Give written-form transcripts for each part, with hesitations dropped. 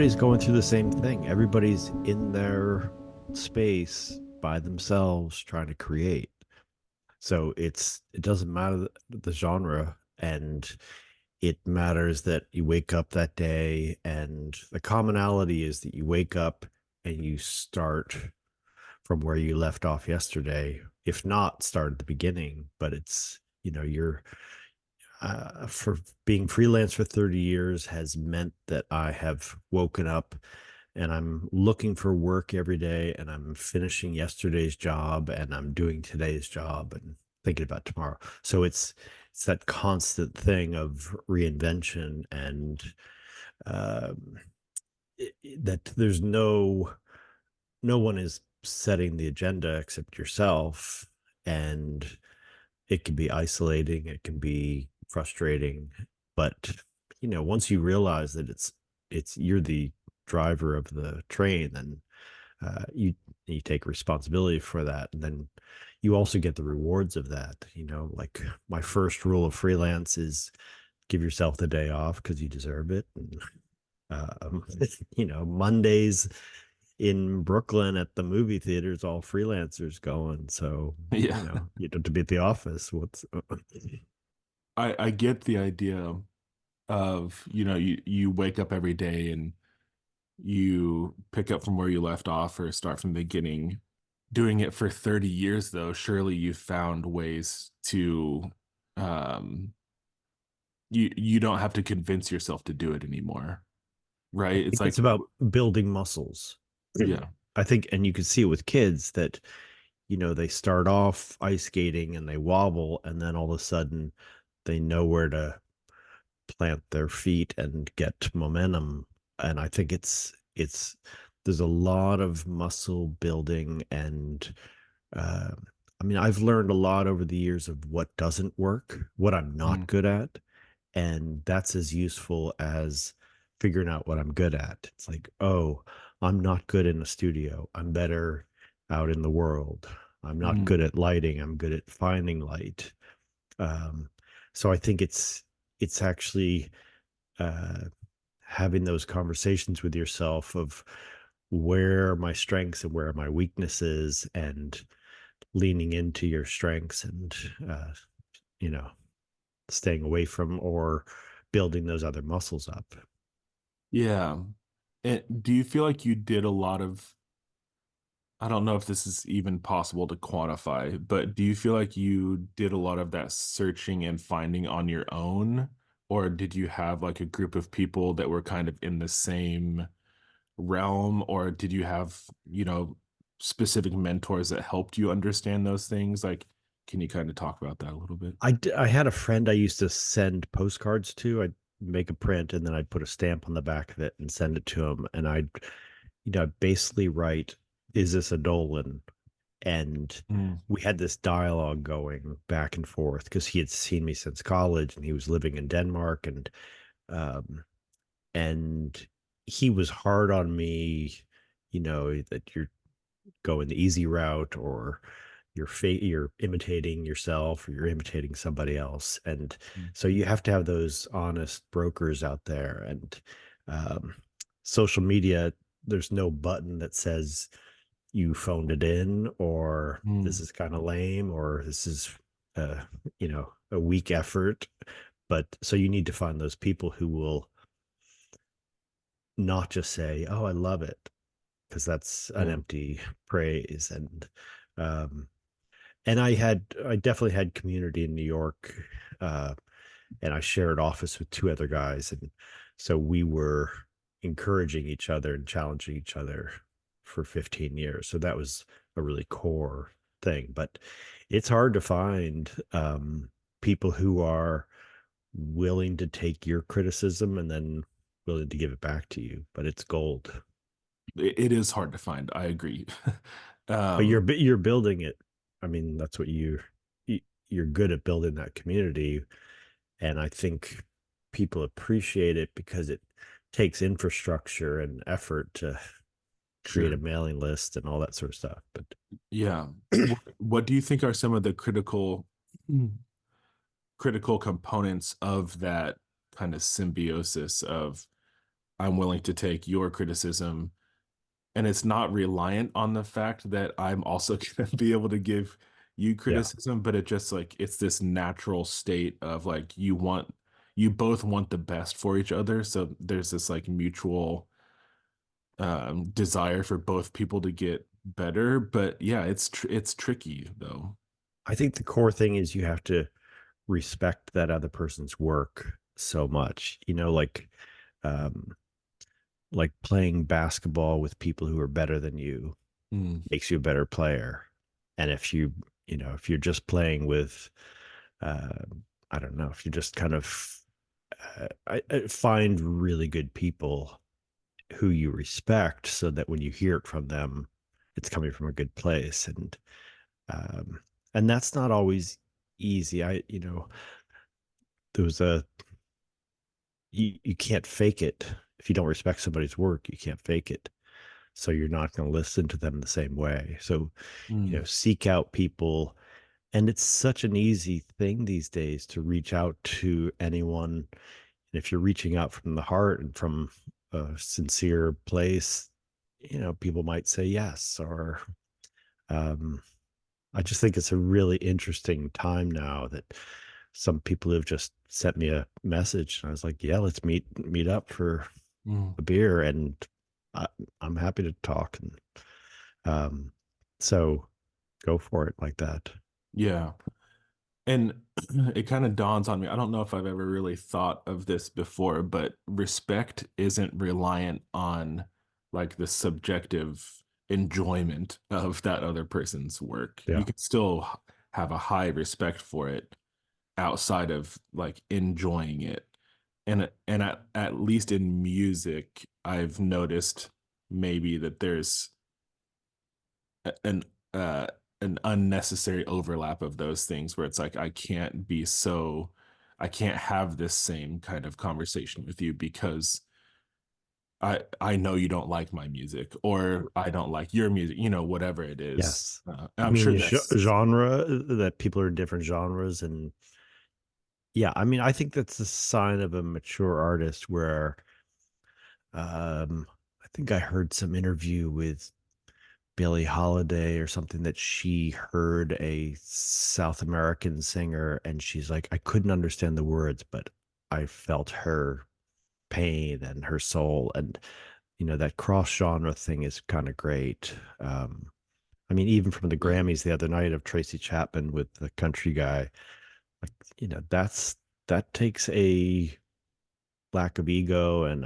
everybody's going through the same thing. Everybody's in their space by themselves trying to create. So it doesn't matter the genre, and it matters that you wake up that day, and the commonality is that you wake up and you start from where you left off yesterday, if not start at the beginning. But it's, you're for being freelance for 30 years has meant that I have woken up and I'm looking for work every day, and I'm finishing yesterday's job and I'm doing today's job and thinking about tomorrow. So it's that constant thing of reinvention, and um, that there's no one is setting the agenda except yourself. And it can be isolating, it can be frustrating, but once you realize that it's you're the driver of the train, then you take responsibility for that, and then you also get the rewards of that. Like, my first rule of freelance is give yourself the day off because you deserve it. And Mondays in Brooklyn at the movie theaters, all freelancers going. So, Yeah, you don't have to be at the office. What's I get the idea of, you wake up every day and you pick up from where you left off or start from the beginning. Doing it for 30 years though, surely you've found ways to um you don't have to convince yourself to do it anymore, I right? It's think like it's about building muscles. yeah. I think, and you can see it with kids that, they start off ice skating and they wobble, and then all of a sudden they know where to plant their feet and get momentum. And I think it's there's a lot of muscle building, and uh, I mean, I've learned a lot over the years of what doesn't work, what I'm not Mm, good at, and that's as useful as figuring out what I'm good at. It's like, oh, I'm not good in a studio, I'm better out in the world. I'm not good mm. at lighting, I'm good at finding light. um, so I think it's actually uh, having those conversations with yourself of where are my strengths and where are my weaknesses, and leaning into your strengths, and you know staying away from or building those other muscles up. Yeah. And do you feel like you did a lot of, I don't know if this is even possible to quantify, but do you feel like you did a lot of that searching and finding on your own? Or did you have like a group of people that were kind of in the same realm? Or did you have, specific mentors that helped you understand those things? Like, can you kind of talk about that a little bit? I had a friend I used to send postcards to. I'd make a print and then I'd put a stamp on the back of it and send it to him. And I'd basically write, "Is this a Dolan?" And Mm, we had this dialogue going back and forth because he had seen me since college and he was living in Denmark. Um, and he was hard on me, that you're going the easy route, or you're imitating yourself, or you're imitating somebody else. And mm, so you have to have those honest brokers out there. And um, social media, there's no button that says you phoned it in, or this mm. is kind of lame, or this is a weak effort. But so you need to find those people who will not just say, "Oh, I love it," because that's an Yeah. empty praise. Um and I definitely had community in New York, uh and I shared office with two other guys, and so we were encouraging each other and challenging each other for 15 years. So that was a really core thing. But it's hard to find people who are willing to take your criticism and then willing to give it back to you, but it's gold. It is hard to find. I agree. But um, you're building it. I mean, that's what you're good at, building that community. And I think people appreciate it because it takes infrastructure and effort to create a sure. mailing list and all that sort of stuff. But Yeah. What do you think are some of the critical components of that kind of symbiosis of I'm willing to take your criticism, and it's not reliant on the fact that I'm also going to be able to give you Yeah. criticism, but it just like it's this natural state of like you both want the best for each other, so there's this like mutual desire for both people to get better. But yeah, it's tricky though. I think the core thing is you have to respect that other person's work so much. Um, like playing basketball with people who are better than you Mm, makes you a better player. And if you're just playing with, uh, I don't know, if you just kind of I find really good people who you respect so that when you hear it from them, it's coming from a good place. Um, and that's not always easy. There was a, you can't fake it. If you don't respect somebody's work, you can't fake it. So you're not going to listen to them the same way. So, mm, seek out people. And it's such an easy thing these days to reach out to anyone. And if you're reaching out from the heart and from a sincere place, people might say yes. Or um, I just think it's a really interesting time now that some people have just sent me a message. And I was like, yeah, let's meet up for mm. a beer. And I, I'm happy to talk. And um, so go for it like that. Yeah. And it kind of dawns on me. I don't know if I've ever really thought of this before, but respect isn't reliant on like the subjective enjoyment of that other person's work. You Yeah. can still have a high respect for it outside of like enjoying it. And at least in music, I've noticed maybe that there's an uh an unnecessary overlap of those things where it's like I can't have this same kind of conversation with you because I know you don't like my music or I don't like your music, whatever it is. Yes. You I'm mean sure the that's genre, that people are in different genres? And yeah, I mean, I think that's a sign of a mature artist where I think I heard some interview with Billie Holiday or something that she heard a South American singer and she's like, I couldn't understand the words, but I felt her pain and her soul. And, that cross genre thing is kind of great. I mean, even from the yeah. Grammys the other night of Tracy Chapman with the country guy, like, that takes a lack of ego and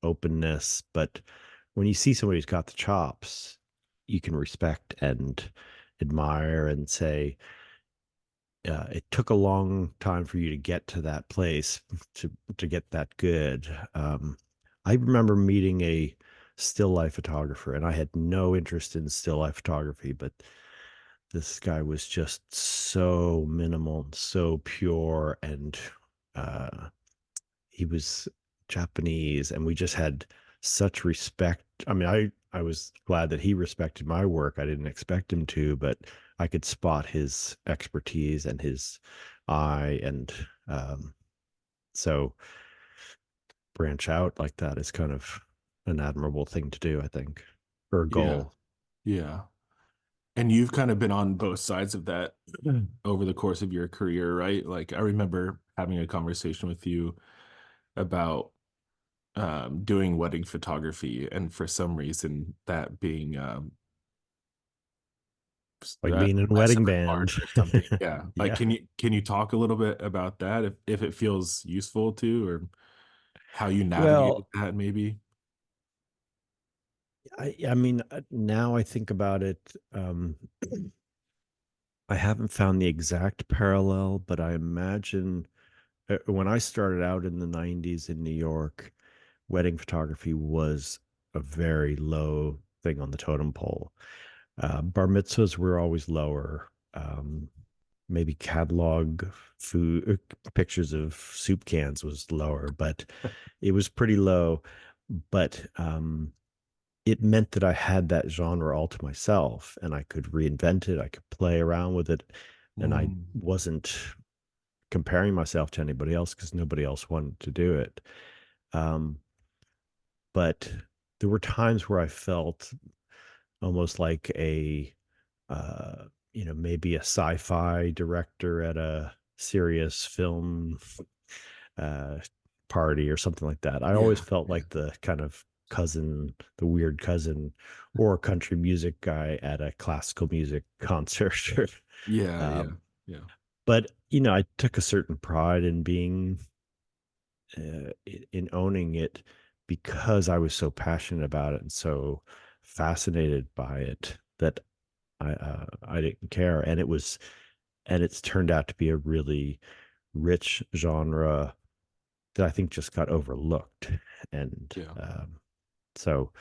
openness. But when you see somebody who's got the chops, you can respect and admire and say, it took a long time for you to get to that place to get that good. I remember meeting a still life photographer, and I had no interest in still life photography, but this guy was just so minimal, so pure, and uh, he was Japanese, and we just had such respect. I mean, I was glad that he respected my work. I didn't expect him to, but I could spot his expertise and his eye, and so branch out like that is kind of an admirable thing to do, I think, or a Yeah. goal. Yeah. And you've kind of been on both sides of that over the course of your career, right? Like I remember having a conversation with you about doing wedding photography, and for some reason that being Like being in a less of wedding an band. art or something. Yeah. Like, Yeah. can you talk a little bit about that if it feels useful to, or how you navigated Well, that maybe? I mean, now I think about it, I haven't found the exact parallel, but I imagine when I started out in the 90s in New York, wedding photography was a very low thing on the totem pole. Bar mitzvahs were always lower. Maybe catalog food pictures of soup cans was lower, but it was pretty low. But it meant that I had that genre all to myself and I could reinvent it. I could play around with it. And I Mm, wasn't comparing myself to anybody else because nobody else wanted to do it. Um, but there were times where I felt almost like a uh, maybe a sci-fi director at a serious film uh, party or something like that. I always Yeah, felt yeah. like the kind of cousin, the weird cousin, or a country music guy at a classical music concert. Yeah, yeah, um, yeah. but I took a certain pride in being in owning it because I was so passionate about it and so fascinated by it that I didn't care, and it's turned out to be a really rich genre that I think just got overlooked, and Yeah. so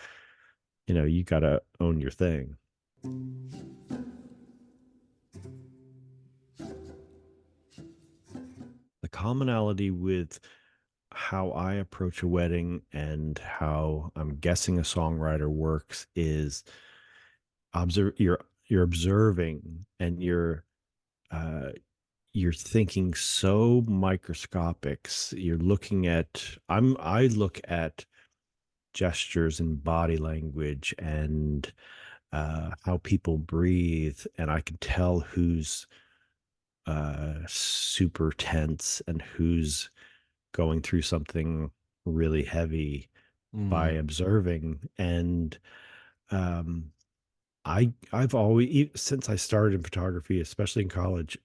you got to own your thing. The commonality with how I approach a wedding and how I'm guessing a songwriter works is you're observing, and uh you're thinking so microscopic. You're looking at I look at gestures and body language and how people breathe, and I can tell who's super tense and who's going through something really heavy by Mm, observing. And um, I've always, since I started in photography, especially in college,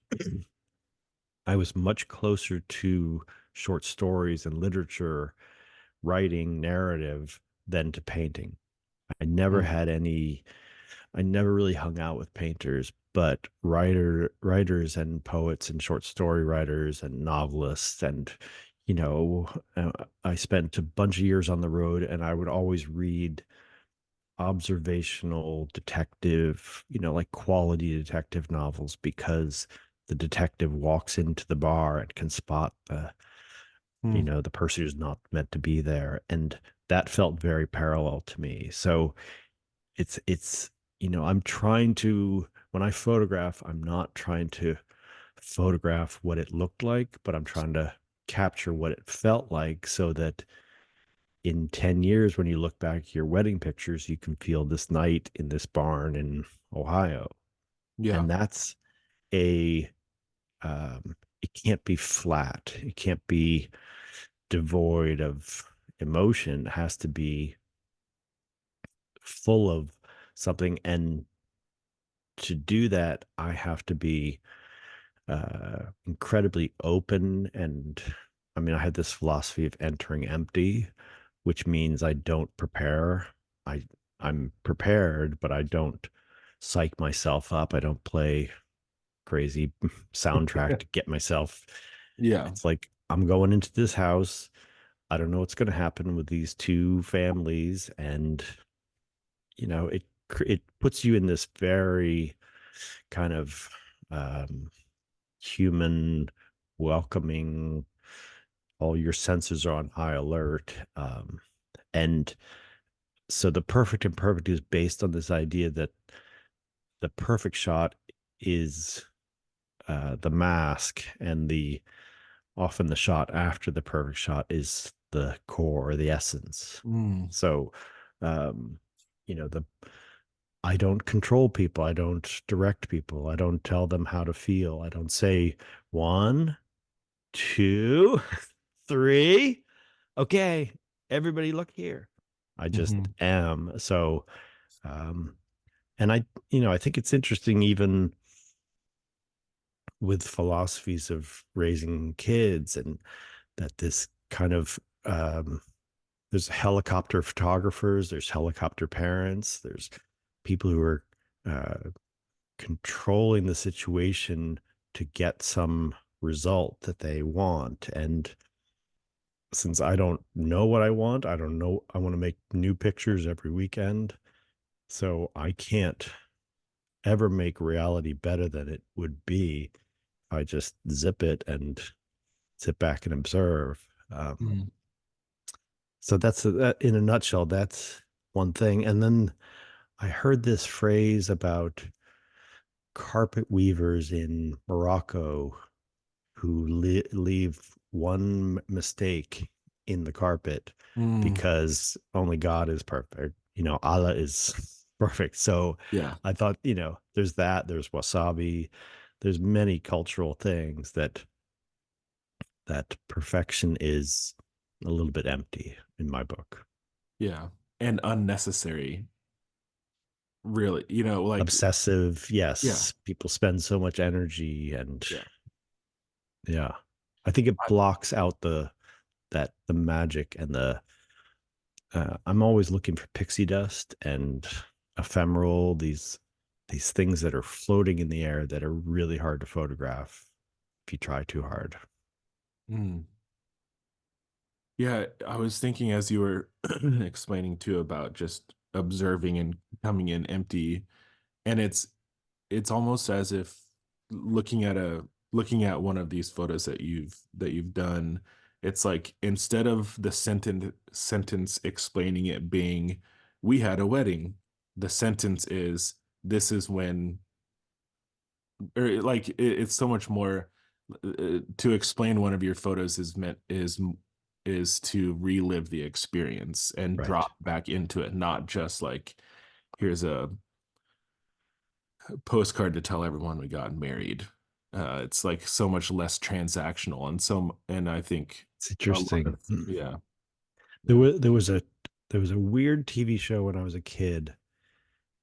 I was much closer to short stories and literature, writing, narrative than to painting. I never mm, had any I never really hung out with painters, but writers and poets and short story writers and novelists, and you know, I spent a bunch of years on the road, and I would always read observational detective, like quality detective novels, because the detective walks into the bar and can spot mm. the person who's not meant to be there, and that felt very parallel to me. So it's I'm trying to, when I photograph, I'm not trying to photograph what it looked like, but I'm trying to capture what it felt like, so that in 10 years, when you look back at your wedding pictures, you can feel this night in this barn in Ohio. Yeah. And that's a it can't be flat, it can't be devoid of emotion, it has to be full of something. And to do that, I have to be incredibly open. And I mean, I had this philosophy of entering empty, which means I don't prepare. I I'm prepared, but I don't psych myself up. I don't play crazy soundtrack to get myself. Yeah. It's like, I'm going into this house. I don't know what's going to happen with these two families, and it puts you in this very kind of um, human, welcoming. All your senses are on high alert, and so the perfect imperfect is based on this idea that the perfect shot is the mask, and the often the shot after the perfect shot is the core or the essence. Mm, So, um, the I don't control people. I don't direct people. I don't tell them how to feel. I don't say one, two, three. Okay, everybody look here. I just mhm. am. So, um, and I think it's interesting, even with philosophies of raising kids, and that this kind of, there's helicopter photographers, there's helicopter parents, there's people who are uh, controlling the situation to get some result that they want. And since I don't know what I want, I don't know, I want to make new pictures every weekend. So I can't ever make reality better than it would be if I just zip it and sit back and observe. Mm, So that, in a nutshell, that's one thing. And then I heard this phrase about carpet weavers in Morocco who leave one mistake in the carpet Mm, because only God is perfect. Allah is perfect. So yeah. I thought, there's that, there's wasabi, there's many cultural things that perfection is a little bit empty in my book. Yeah. And unnecessary, really. Like, Obsessive, yeah. yes. People spend so much energy and Yeah. yeah. I think it I, blocks out the magic and I'm always looking for pixie dust and ephemeral, these things that are floating in the air that are really hard to photograph if you try too hard. mm. Yeah, I was thinking as you were explaining too about just observing and coming in empty, and it's almost as if looking at one of these photos that you've done, it's like instead of the sentence explaining it being we had a wedding, the sentence is this is when, or like it's so much more. To explain one of your photos is to relive the experience and Right. drop back into it, not just like here's a postcard to tell everyone we got married. It's like so much less transactional, and I think It's a lot interesting. of, yeah, There yeah. was there was a there was a weird TV show when I was a kid.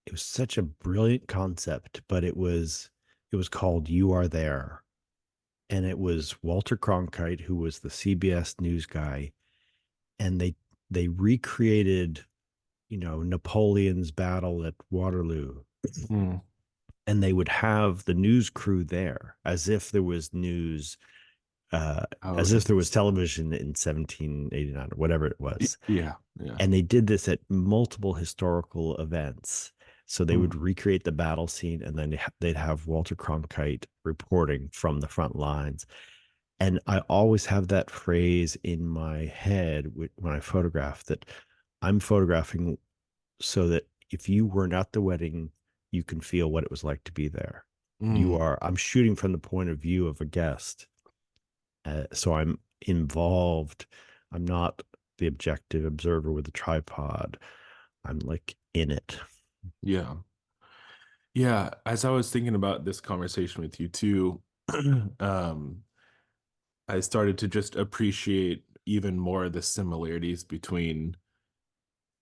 It was such a brilliant concept, but it was called You Are There. And it was Walter Cronkite, who was the CBS news guy, and they recreated, Napoleon's battle at Waterloo, Mm. and they would have the news crew there as if there was news, Oh, as if there was television in 1789 or whatever it was. yeah, yeah. And they did this at multiple historical events. So they would Mm, recreate the battle scene, and then they'd have Walter Cronkite reporting from the front lines. And I always have that phrase in my head when I photograph, that I'm photographing so that if you weren't at the wedding, you can feel what it was like to be there. mm, I'm shooting from the point of view of a guest. So I'm involved. I'm not the objective observer with a tripod. I'm like in it. yeah. Yeah, as I was thinking about this conversation with you too, um, I started to just appreciate even more the similarities between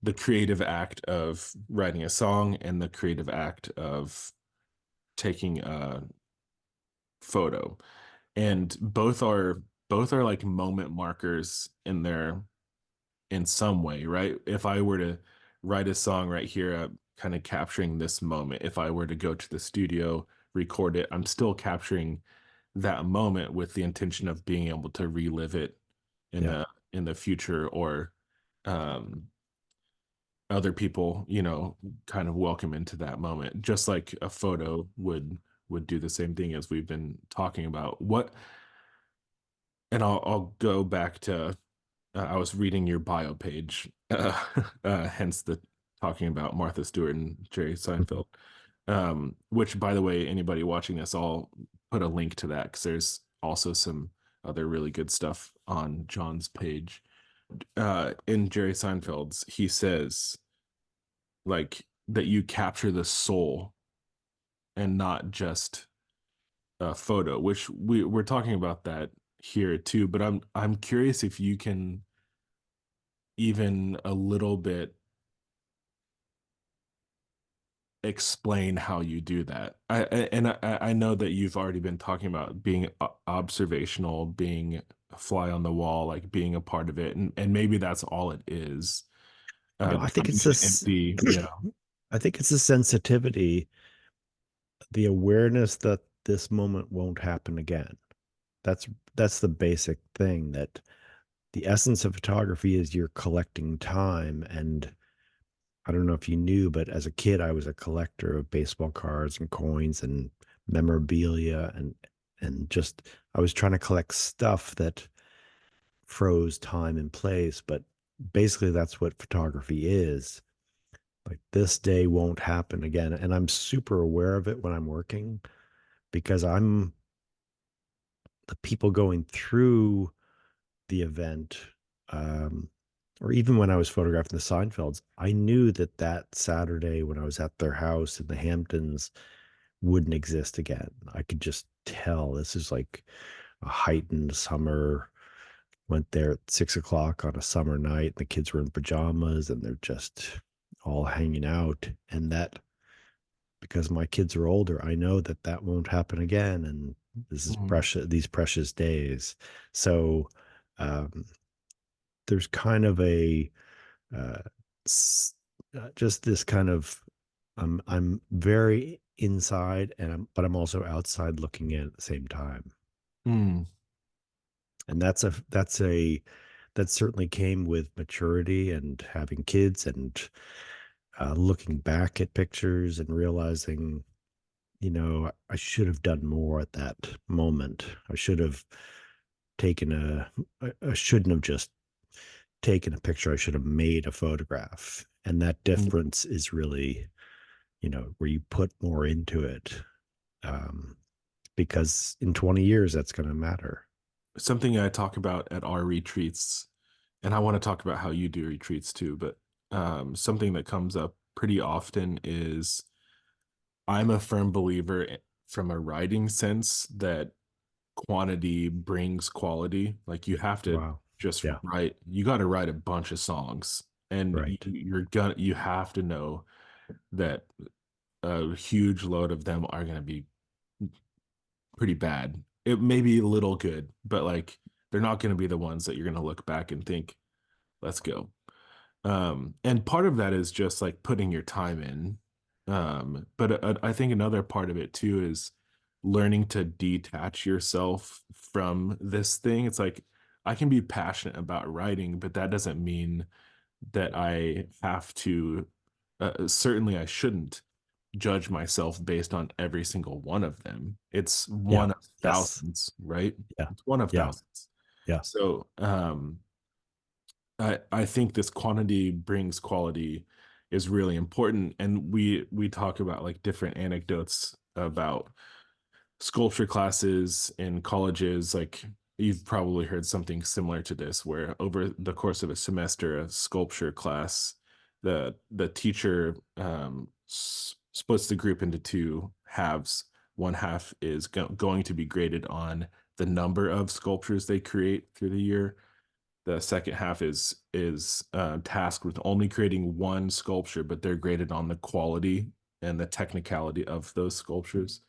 the creative act of writing a song and the creative act of taking a photo. And both are like moment markers in some way, right? If I were to write a song right here, kind of capturing this moment, if I were to go to the studio, record it, I'm still capturing that moment with the intention of being able to relive it in Yeah. the future, or um other people, kind of welcome into that moment, just like a photo would do the same thing as we've been talking about. And I'll go back to, I was reading your bio page, hence the talking about Martha Stewart and Jerry Mhm. Seinfeld. Which, by the way, anybody watching this, I'll put a link to that because there's also some other really good stuff on John's page. In Jerry Seinfeld's, he says like that you capture the soul and not just a photo, which we're talking about that here too. But I'm curious if you can even a little bit explain how you do that. I know that you've already been talking about being observational, being a fly on the wall, like being a part of it, and maybe that's all it is. I think Coming it's in this. empty, yeah. I think it's a sensitivity, the awareness that this moment won't happen again. That's that's the basic thing, that the essence of photography is you're collecting time. And I don't know if you knew, but as a kid, I was a collector of baseball cards and coins and memorabilia, and just I was trying to collect stuff that froze time and place. But basically, that's what photography is. Like, this day won't happen again, and I'm super aware of it when I'm working, because I'm the people going through the event. um, or even when I was photographing the Seinfelds, I knew that that Saturday when I was at their house in the Hamptons wouldn't exist again. I could just tell this is like a heightened summer. Went there at 6 o'clock on a summer night. The kids were in pajamas and they're just all hanging out. And that, because my kids are older, I know that that won't happen again. And this is Mhm. precious, these precious days. So um, there's kind of a uh, just this kind of I'm very inside and but I'm also outside looking in at the same time. Mm, And that certainly came with maturity and having kids and looking back at pictures and realizing, I should have done more at that moment. I should have taken I shouldn't have just taken a picture. I should have made a photograph. And that mm. difference is really, where you put more into it. Um, because in 20 years, that's going to matter. Something I talk about at our retreats, and I want to talk about how you do retreats too, but something that comes up pretty often is I'm a firm believer from a writing sense that quantity brings quality. Like you have to Wow. just Yeah. write, you got to write a bunch of songs, and Right. you have to know that a huge load of them are going to be pretty bad. It may be a little good, but like they're not going to be the ones that you're going to look back and think, let's go. And part of that is just like putting your time in. But I think another part of it too is learning to detach yourself from this thing. It's like I can be passionate about writing, but that doesn't mean that I have to, certainly I shouldn't judge myself based on every single one of them. It's Yeah. one of Yes. thousands, right? Yeah. It's one of Yeah. thousands. Yeah. So, I think this quantity brings quality is really important, and we talk about like different anecdotes about sculpture classes in colleges. Like you've probably heard something similar to this, where over the course of a semester, a sculpture class, the teacher splits the group into two halves. One half is going to be graded on the number of sculptures they create through the year. The second half is tasked with only creating one sculpture, but they're graded on the quality and the technicality of those sculptures.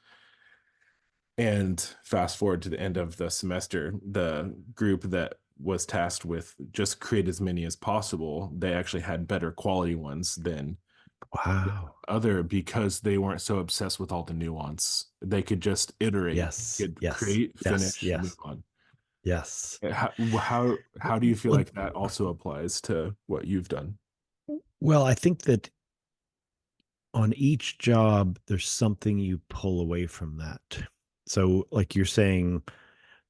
And fast forward to the end of the semester, the group that was tasked with just create as many as possible, they actually had better quality ones than Wow. other because they weren't so obsessed with all the nuance. They could just iterate, Yes. could Yes. create, Yes. finish, move Yes. on. Yes. How do you feel Well, like that also applies to what you've done? well, I think that on each job, there's something you pull away from that. So, like you're saying,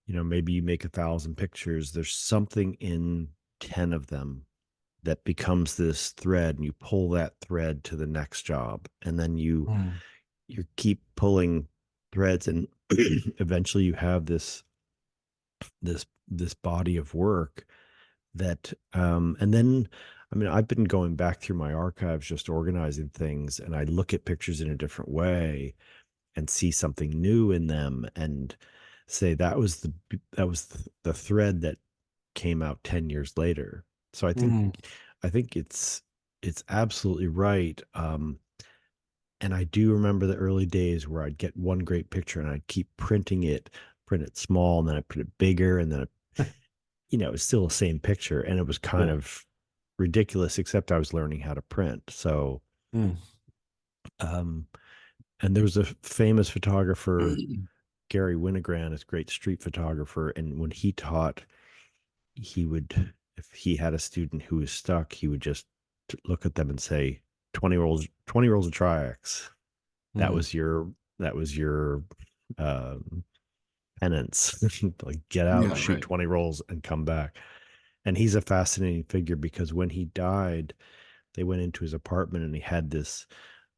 maybe you make 1,000 pictures. There's something in 10 of them that becomes this thread, and you pull that thread to the next job, and then Mm, you keep pulling threads, and eventually you have this body of work that and then I mean I've been going back through my archives just organizing things, and I look at pictures in a different way and see something new in them and say that was the thread that came out 10 years later. So mm, I think it's absolutely right. And I do remember the early days where I'd get one great picture and I'd keep printing it, print it small, and then I print it bigger, and then it's still the same picture, and it was kind yeah. of ridiculous, except I was learning how to print. So, Mm. um, and there was a famous photographer, Gary Winogrand, is a great street photographer, and when he taught, he would, if he had a student who was stuck, he would just look at them and say, 20 rolls of Tri-X. That Mm. was your um, penance. Like get out, Yeah, shoot right. 20 rolls, and come back. And he's a fascinating figure because when he died, they went into his apartment and he had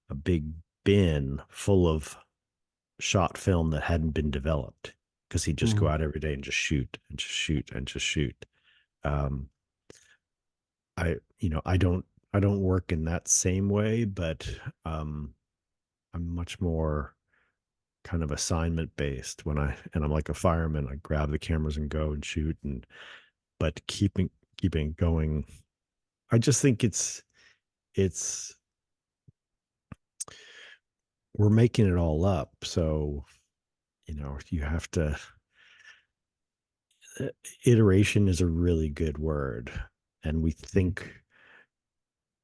a big bin full of shot film that hadn't been developed because he'd just go Mm. out every day and just shoot and just shoot and just shoot. Um, I don't work in that same way, but I'm much more kind of assignment based and I'm like a fireman. I grab the cameras and go and shoot, and but keeping it going. I just think it's we're making it all up. So, you have to uh, iteration is a really good word. And we Mhm. think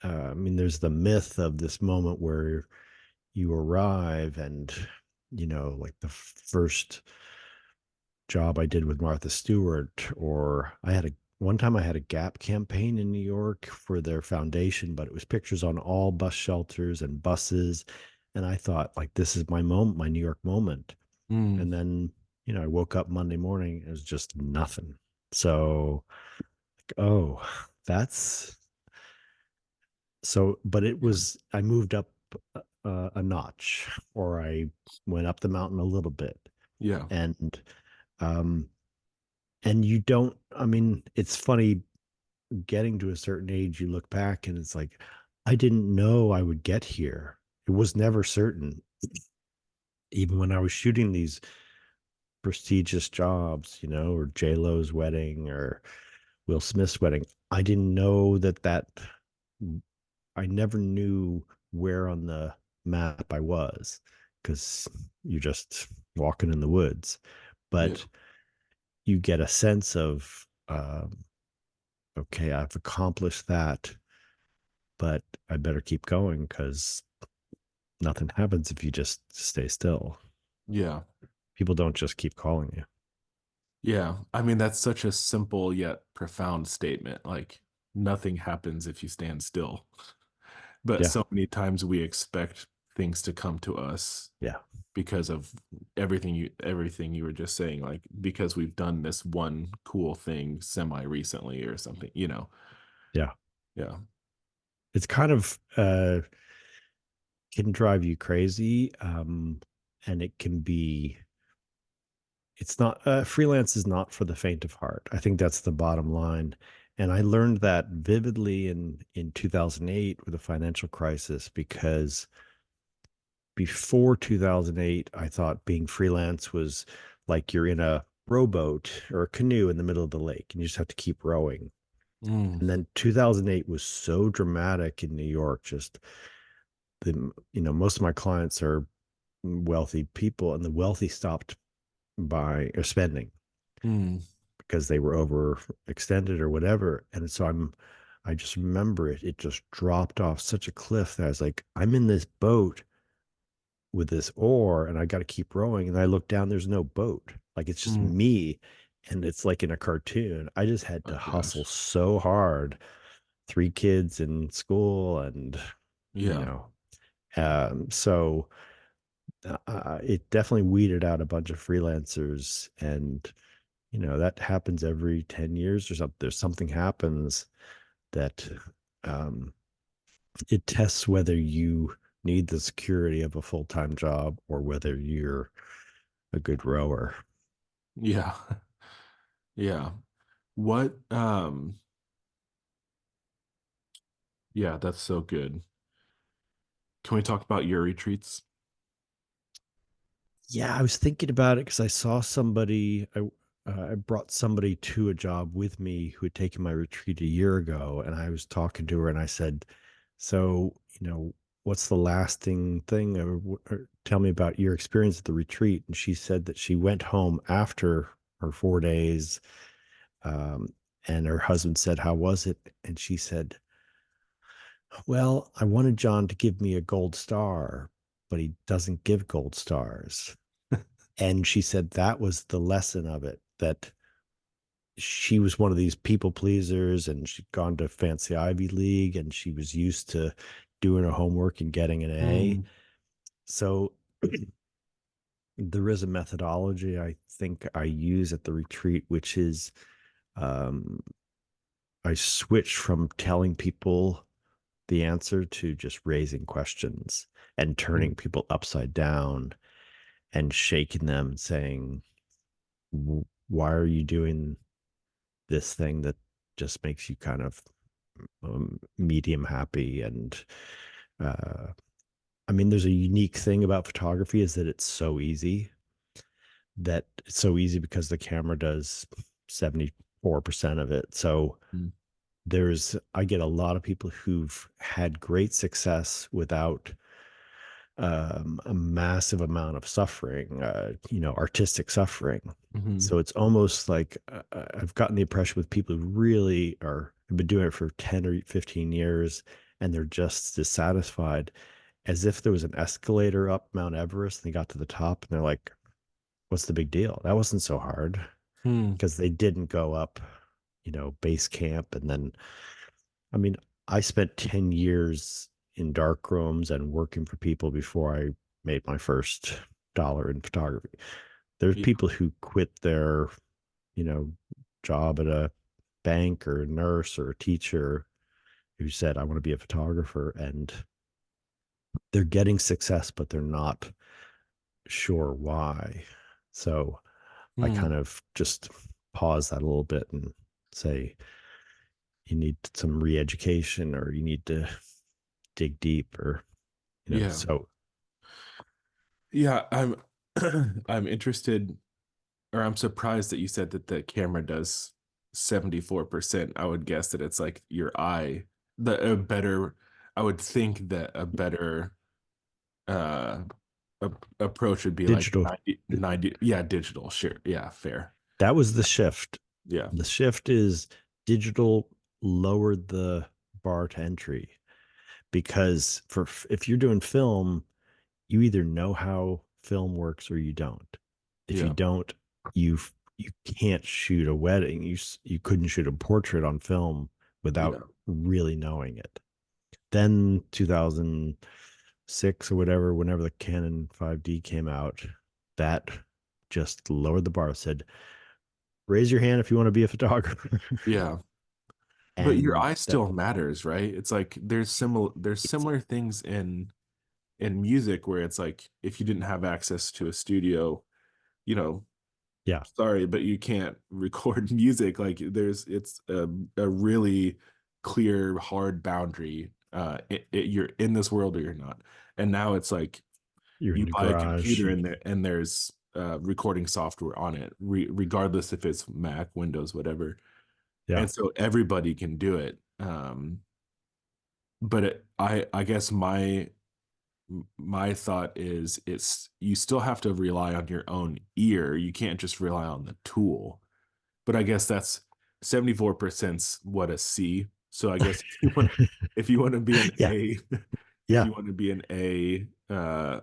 I mean, there's the myth of this moment where you arrive and, like the first job I did with Martha Stewart, or one time I had a Gap campaign in New York for their foundation, but it was pictures on all bus shelters and buses. And I thought, like, this is my moment, my New York moment. Mm, And then, I woke up Monday morning, it was just nothing. So, oh, that's but it yeah, was, I moved up a notch, or I went up the mountain a little bit. yeah, And, um, and you don't, I mean, it's funny getting to a certain age, you look back and it's like, I didn't know I would get here. It was never certain. Even when I was shooting these prestigious jobs, or J Lo's wedding or Will Smith's wedding, I didn't know I never knew where on the map I was, because you're just walking in the woods. yeah, But you get a sense of, okay, I've accomplished that, but I better keep going because nothing happens if you just stay still. yeah, People don't just keep calling you. yeah. I mean, that's such a simple yet profound statement. Like, nothing happens if you stand still. But Yeah. so many times we expect things to come to us Yeah. because of everything you were just saying, like because we've done this one cool thing semi recently or something. Yeah. Yeah. It's kind of can drive you crazy. And it can be it's not freelance is not for the faint of heart. I think that's the bottom line. And I learned that vividly in 2008 with the financial crisis, because before 2008, I thought being freelance was like you're in a rowboat or a canoe in the middle of the lake and you just have to keep rowing. Mm, And then 2008 was so dramatic in New York. Just most of my clients are wealthy people, and the wealthy stopped by or spending mm, because they were overextended or whatever. And so I just remember it just dropped off such a cliff that I was like, I'm in this boat with this oar and I got to keep rowing. And I look down, there's no boat. Like, it's just mm. me. And it's like in a cartoon. I just had to Oh hustle gosh. so hard. Three kids in school, and, you Yeah. know, so it definitely weeded out a bunch of freelancers. And, that happens every 10 years or something. There's something happens that um, it tests whether you need the security of a full-time job or whether you're a good rower. Yeah. Yeah. What yeah, that's so good. Can we talk about your retreats? Yeah, I was thinking about it because I saw somebody. I brought somebody to a job with me who had taken my retreat a year ago, and I was talking to her, and I said, "So, what's the lasting thing? Or tell me about your experience at the retreat." And she said that she went home after her 4 days, um, and her husband said, "How was it?" And she said, "Well, I wanted John to give me a gold star, but he doesn't give gold stars." And she said that was the lesson of it, that she was one of these people pleasers and she'd gone to fancy Ivy League and she was used to doing her homework and getting an A. Mm, So there is a methodology I think I use at the retreat, which is um, I switch from telling people the answer to just raising questions and mm, turning people upside down and shaking them, saying, Why are you doing this thing that just makes you kind of medium happy. And uh, I mean, there's a unique thing about photography is that it's so easy. That it's so easy because the camera does 74% of it. So Mm. I get a lot of people who've had great success without a massive amount of suffering, artistic suffering. Mhm. So it's almost like I've gotten the impression with people who really have been doing it for 10 or 15 years and they're just dissatisfied, as if there was an escalator up Mount Everest and they got to the top and they're like, what's the big deal? That wasn't so hard, Hmm. because they didn't go up, base camp. And then, I mean, I spent 10 years in dark rooms and working for people before I made my first dollar in photography. There's Yeah. people who quit their, you know, job at a bank or a nurse or a teacher who said, I want to be a photographer. And they're getting success, but they're not sure why. So I Hmm. kind of just pause that a little bit and say, you need some re-education, or you need to dig deep, or Yeah. so. Yeah, I'm interested, or I'm surprised that you said that the camera does 74%. I would guess that it's like your eye. The a better I would think that a better uh approach would be like Digital, 90. Yeah, digital, sure. Yeah, fair. that was the shift. Yeah. The shift is digital lowered the bar to entry, because if you're doing film, you either know how film works or you don't. If you Yeah. don't, you you can't shoot a wedding. You couldn't shoot a portrait on film without Yeah. really knowing it. Then 2006 or whatever, whenever the Canon 5D came out, that just lowered the bar. Said, raise your hand if you want to be a photographer. Yeah. But your And eye that, still matters, right? It's like there's it's similar things in music where it's like if you didn't have access to a studio, you know, yeah, sorry, but you can't record music. Like it's a really clear, hard boundary. You're in this world or you're not. And now it's like you're in you the buy a garage. computer and there's recording software on it, regardless if it's Mac, Windows, whatever. Yeah. And so everybody can do it. But I guess my thought is it's you still have to rely on your own ear. You can't just rely on the tool. But I guess that's 74% what a C. So I guess if you want to be an Yeah. A, if Yeah. you want to be an A, I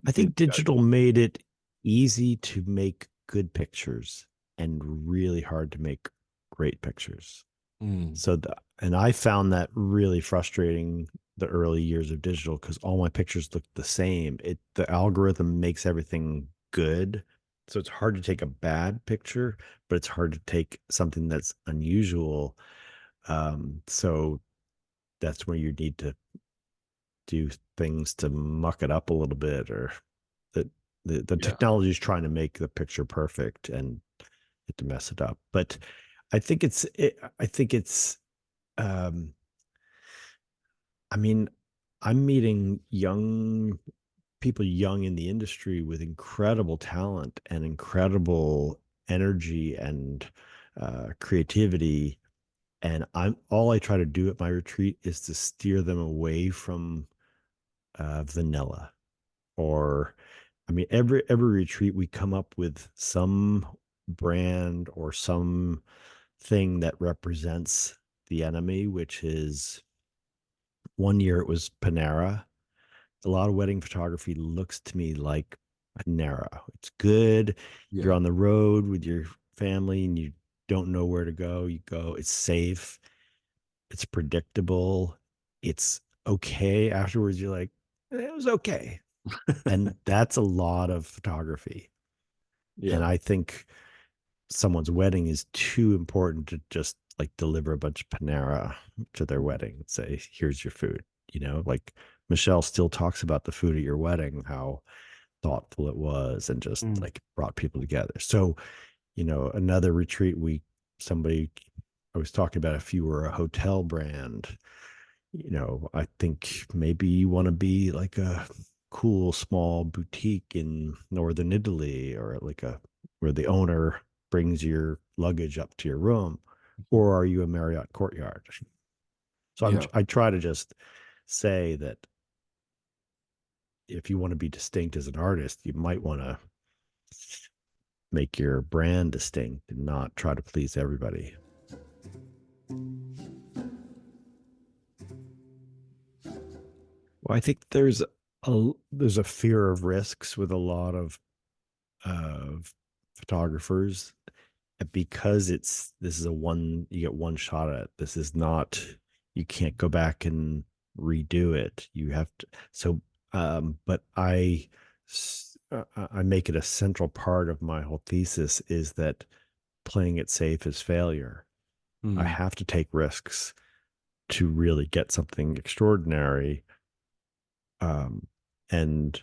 then think digital made it easy to make good pictures and really hard to make great pictures. mm, And I found that really frustrating the early years of digital, because all my pictures looked the same. The algorithm makes everything good. So it's hard to take a bad picture, but it's hard to take something that's unusual. So that's where you need to do things to muck it up a little bit, or the the yeah, technology is trying to make the picture perfect and to mess it up. But I think it's um I mean, I'm meeting people young in the industry with incredible talent and incredible energy and creativity. And all I try to do at my retreat is to steer them away from vanilla. Or, I mean, every retreat we come up with some brand or some thing that represents the enemy, which is, one year it was Panera. A lot of wedding photography looks to me like Panera. It's good. You're yeah, on the road with your family and you don't know where to go. You go, it's safe, it's predictable, it's okay. Afterwards, you're like, it was okay. And that's a lot of photography. And yeah, I think someone's wedding is too important to just like deliver a bunch of Panera to their wedding and say, here's your food. Like Michelle still talks about the food at your wedding, how thoughtful it was and just mm, like brought people together. So, another retreat, somebody I was talking about if you were a hotel brand, I think maybe you want to be like a cool small boutique in northern Italy, or like a where the owner brings your luggage up to your room, Mhm. or are you a Marriott Courtyard? So Yeah. I try to just say that if you want to be distinct as an artist, you might want to make your brand distinct and not try to please everybody. Well, I think there's a fear of risks with a lot of photographers, because this is a one you get one shot at it. This is not, you can't go back and redo it. You have to. So but I make it a central part of my whole thesis is that playing it safe is failure. I Mhm. have to take risks to really get something extraordinary. um and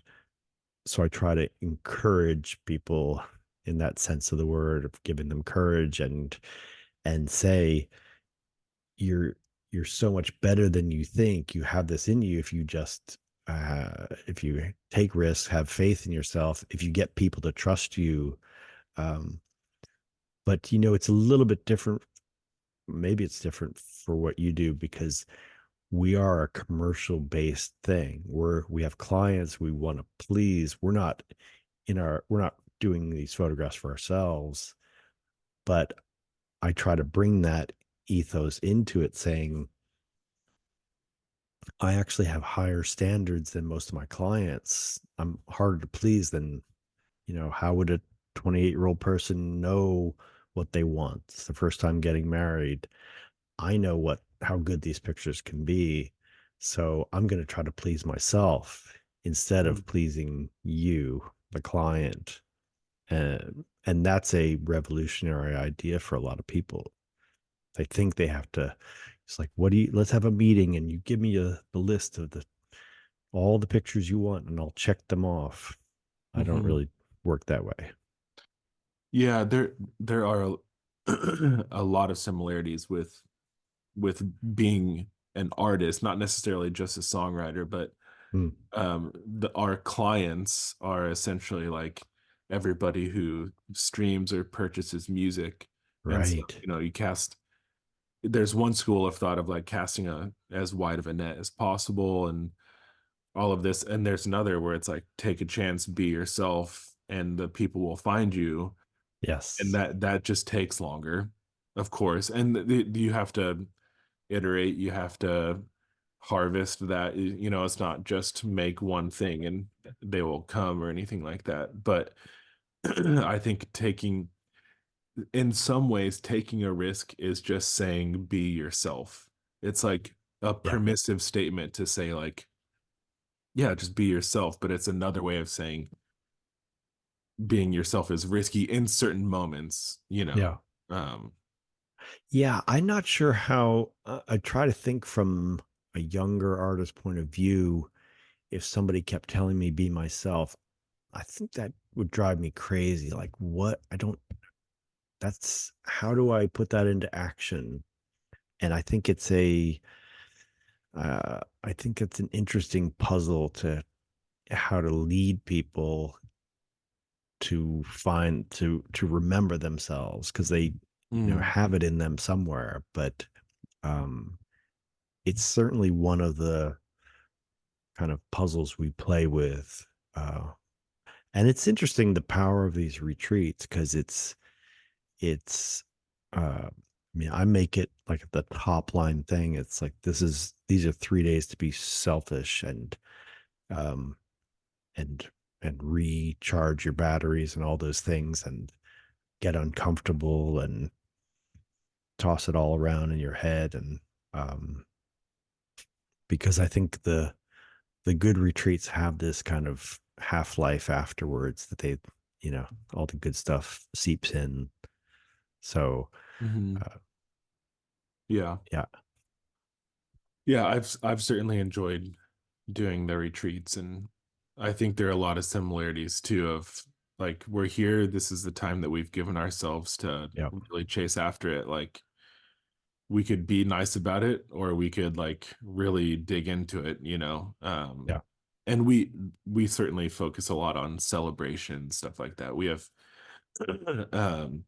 so I try to encourage people in that sense of the word, of giving them courage, and say you're you're so much better than you think. You have this in you if you just if you take risks, have faith in yourself, if you get people to trust you. um but it's a little bit different. Maybe it's different for what you do, because we are a commercial based thing. We have clients we want to please. We're not doing these photographs for ourselves. But I try to bring that ethos into it, saying I actually have higher standards than most of my clients. I'm harder to please than, how would a 28-year-old person know what they want? It's the first time getting married. I know how good these pictures can be. So I'm going to try to please myself instead Mhm. of pleasing you, the client. And that's a revolutionary idea for a lot of people. They think they have to. It's like, let's have a meeting and you give me the list of all the pictures you want and I'll check them off. I don't Mhm. really work that way. Yeah, there are a lot of similarities with being an artist, not necessarily just a songwriter, but Mm, our clients are essentially like everybody who streams or purchases music. And so, right. you cast there's one school of thought of like casting a as wide of a net as possible and all of this. And there's another where it's like take a chance, be yourself, and the people will find you. And Yes. that just takes longer, of course. And you have to iterate, you have to harvest that. It's not just make one thing and they will come or anything like that. But I think in some ways, taking a risk is just saying be yourself. It's like a Yeah. permissive statement to say, like, yeah, just be yourself. But it's another way of saying being yourself is risky in certain moments, you know. Yeah. Um, Yeah. I'm not sure how. I try to think from a younger artist point of view. If somebody kept telling me be myself, I think that would drive me crazy. Like, what? I don't, that's, how do I put that into action? And I think it's an interesting puzzle to how to lead people to remember themselves, because they mm, have it in them somewhere. But um it's certainly one of the kind of puzzles we play with. And it's interesting, the power of these retreats, because it's I make it like the top line thing. It's like, these are 3 days to be selfish, um and recharge your batteries and all those things, and get uncomfortable and toss it all around in your head. And um because I think the good retreats have this kind of half life afterwards, that all the good stuff seeps in. So mhm. uh, Yeah. yeah. Yeah, I've certainly enjoyed doing the retreats, and I think there are a lot of similarities too of like we're here, this is the time that we've given ourselves to Yeah. really chase after it. Like we could be nice about it, or we could like really dig into it, you know. Yeah. And we certainly focus a lot on celebration, stuff like that. We have um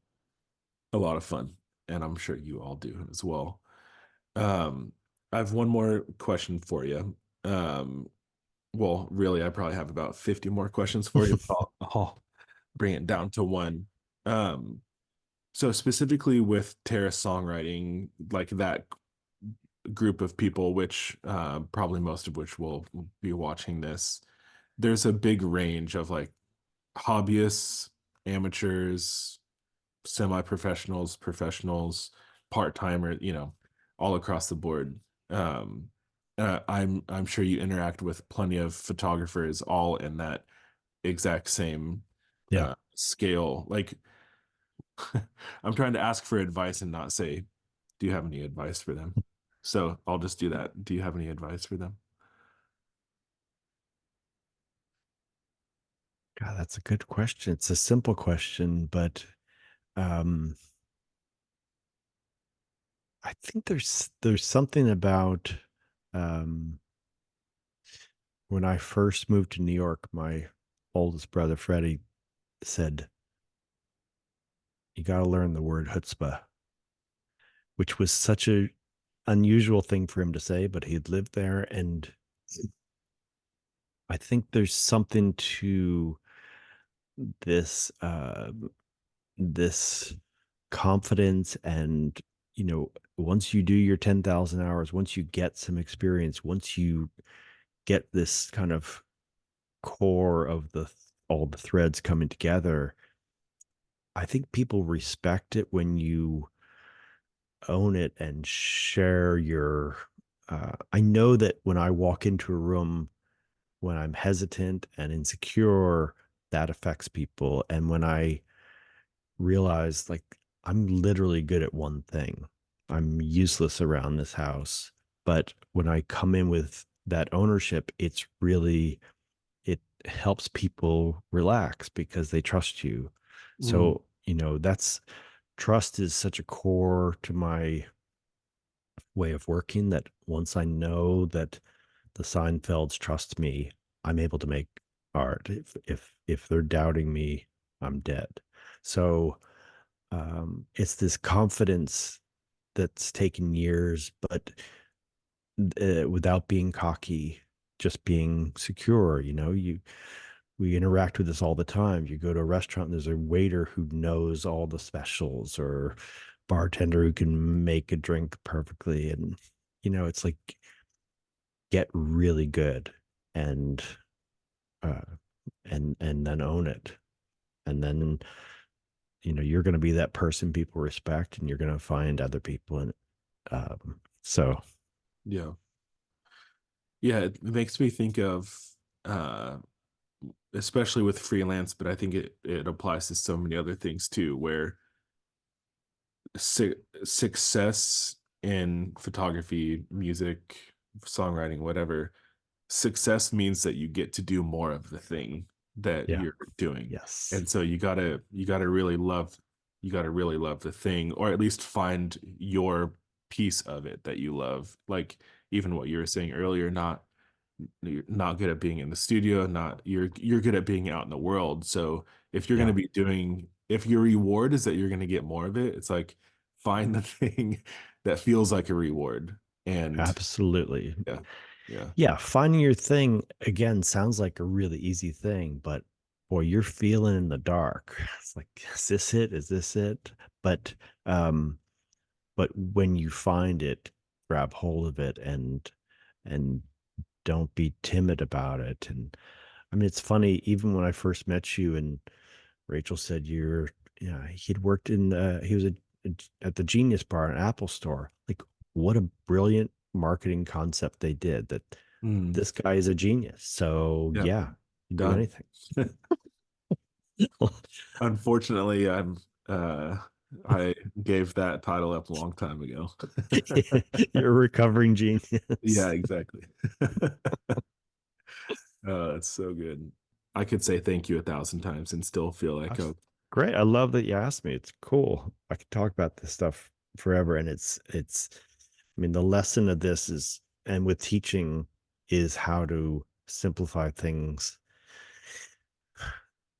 a lot of fun, and I'm sure you all do as well. Um, I have one more question for you. Well, really, I probably have about 50 more questions for you. I'll bring it down to one. Um, so specifically with Terra songwriting, like that group of people, which probably most of which will be watching this, there's a big range of like hobbyists, amateurs, semi-professionals, professionals, part-timer, you know, all across the board. Um, I'm sure you interact with plenty of photographers all in that exact same Yeah. scale. Like, I'm trying to ask for advice and not say, "Do you have any advice for them?" So I'll just do that. Do you have any advice for them? God, that's a good question. It's a simple question, but um, I think there's something about um, when I first moved to New York, my oldest brother Freddie said, "You got to learn the word chutzpah," which was such a unusual thing for him to say, but he'd lived there, and I think there's something to this this confidence and once you do your 10,000 hours, once you get some experience, once you get this kind of core of the all the threads coming together, I think people respect it when you own it and share your I know that when I walk into a room when I'm hesitant and insecure, that affects people. And when I realize like I'm literally good at one thing, I'm useless around this house. But when I come in with that ownership, it helps people relax because they trust you. Mm, So, that's trust is such a core to my way of working that once I know that the Seinfelds trust me, I'm able to make art. If they're doubting me, I'm dead. So it's this confidence that's taken years, but without being cocky, just being secure. We interact with this all the time. You go to a restaurant, and there's a waiter who knows all the specials, or bartender who can make a drink perfectly, and it's like get really good and uh and then own it, and then you're going to be that person people respect, and you're going to find other people in so yeah. Yeah, it makes me think of uh especially with freelance, but I think it applies to so many other things too, where success in photography, music, songwriting, whatever, success means that you get to do more of the thing that yeah, you're doing. yes, And so you gotta really love the thing, or at least find your piece of it that you love. Like even what you were saying earlier, you're not good at being in the studio, not you're good at being out in the world. So if you're yeah, gonna be doing if your reward is that you're gonna get more of it, it's like find the thing that feels like a reward. And absolutely. yeah, yeah, Yeah, finding your thing again sounds like a really easy thing, but boy, you're feeling in the dark. It's like, is this it? Is this it? But um, but when you find it, grab hold of it and don't be timid about it. And I mean, it's funny, even when I first met you and Rachel said yeah, he'd worked he was at the Genius Bar, an Apple store. Like, what a brilliant marketing concept they did that mm, this guy is a genius. So yeah, yeah, you can do done. anything. Unfortunately, uh I gave that title up a long time ago. You're a recovering Yeah, genius. exactly. It's so good. I could say thank you 1,000 times and still feel like, That's oh, great. I love that you asked me. It's cool. I can talk about this stuff forever. And it's I mean, the lesson of this is, and with teaching, is how to simplify things,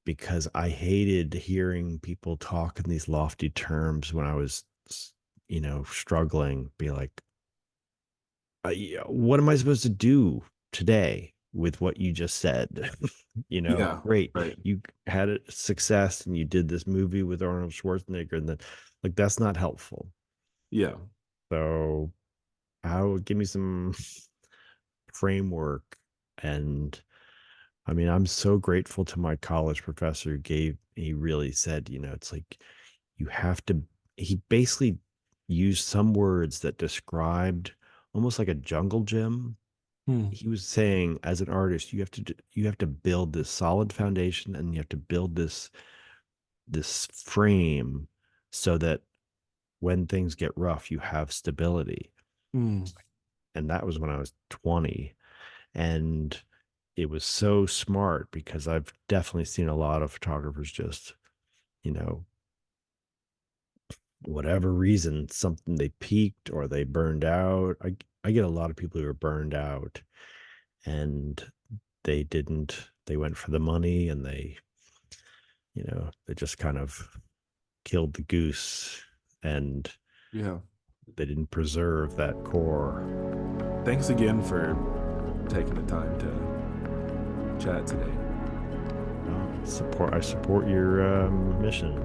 because I hated hearing people talk in these lofty terms when I was, struggling. Be like, what am I supposed to do today with what you just said? Yeah, Great. right. You had a success and you did this movie with Arnold Schwarzenegger, and then, like, that's not helpful. Yeah. So, how give me some framework. And I mean, I'm so grateful to my college professor who he really said, it's like, you have to, he basically used some words that described almost like a jungle gym. Hmm. He was saying, as an artist, you have to build this solid foundation, and you have to build this frame, so that when things get rough, you have stability. Hmm. And that was when I was 20. And it was so smart, because I've definitely seen a lot of photographers just, you know, whatever reason, something, they peaked or they burned out. I get a lot of people who are burned out, and they went for the money, and they just kind of killed the goose, and Yeah. they didn't preserve that core. Thanks again for taking the time to chat today. I support your mission.